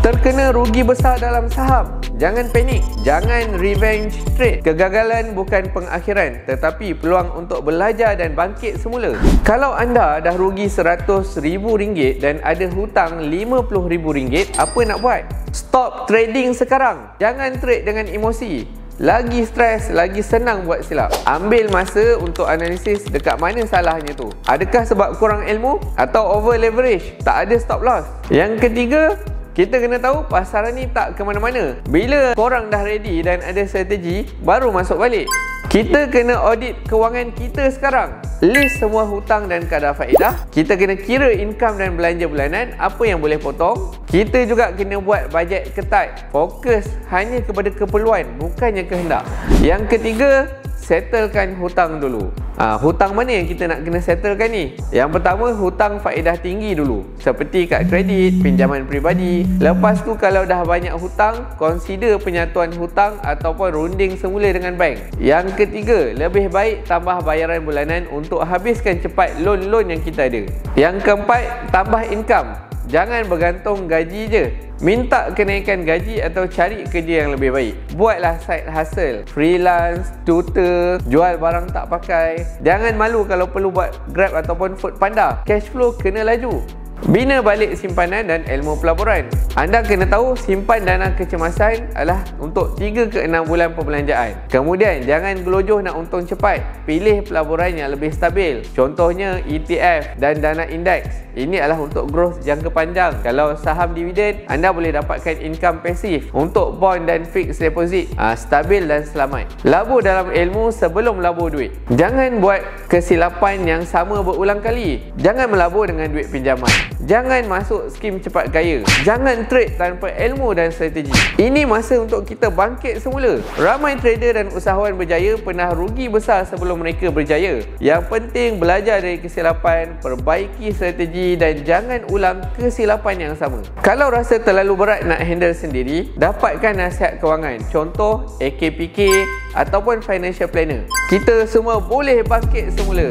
Terkena rugi besar dalam saham, jangan panik, jangan revenge trade. Kegagalan bukan pengakhiran, tetapi peluang untuk belajar dan bangkit semula. Kalau anda dah rugi RM100,000 dan ada hutang RM50,000, apa nak buat? Stop trading sekarang. Jangan trade dengan emosi. Lagi stres, lagi senang buat silap. Ambil masa untuk analisis dekat mana salahnya tu. Adakah sebab kurang ilmu atau over leverage? Tak ada stop loss. Yang ketiga, kita kena tahu pasaran ni tak ke mana-mana. Bila korang dah ready dan ada strategi, baru masuk balik. Kita kena audit kewangan kita sekarang. List semua hutang dan kadar faedah. Kita kena kira income dan belanja bulanan, apa yang boleh potong. Kita juga kena buat bajet ketat. Fokus hanya kepada keperluan, bukannya kehendak. Yang ketiga, settlekan hutang dulu. Hutang mana yang kita nak kena settlekan ni? Yang pertama, hutang faedah tinggi dulu, seperti kad kredit, pinjaman peribadi. Lepas tu kalau dah banyak hutang, consider penyatuan hutang ataupun runding semula dengan bank. Yang ketiga, lebih baik tambah bayaran bulanan untuk habiskan cepat loan-loan yang kita ada. Yang keempat, tambah income. Jangan bergantung gaji je. Minta kenaikan gaji atau cari kerja yang lebih baik. Buatlah side hustle, freelance, tutor, jual barang tak pakai. Jangan malu kalau perlu buat Grab ataupun Foodpanda. Cash flow kena laju. Bina balik simpanan dan ilmu pelaburan. Anda kena tahu simpan dana kecemasan adalah untuk 3 ke 6 bulan perbelanjaan. Kemudian jangan gelojoh nak untung cepat. Pilih pelaburan yang lebih stabil. Contohnya ETF dan dana indeks. Ini adalah untuk growth jangka panjang. Kalau saham dividen, anda boleh dapatkan income pasif. Untuk bond dan fixed deposit, stabil dan selamat. Labur dalam ilmu sebelum labur duit. Jangan buat kesilapan yang sama berulang kali. Jangan melabur dengan duit pinjaman. Jangan masuk skim cepat kaya. Jangan trade tanpa ilmu dan strategi. Ini masa untuk kita bangkit semula. Ramai trader dan usahawan berjaya pernah rugi besar sebelum mereka berjaya. Yang penting belajar dari kesilapan, perbaiki strategi dan jangan ulang kesilapan yang sama. Kalau rasa terlalu berat nak handle sendiri, dapatkan nasihat kewangan. Contoh AKPK ataupun financial planner. Kita semua boleh bangkit semula.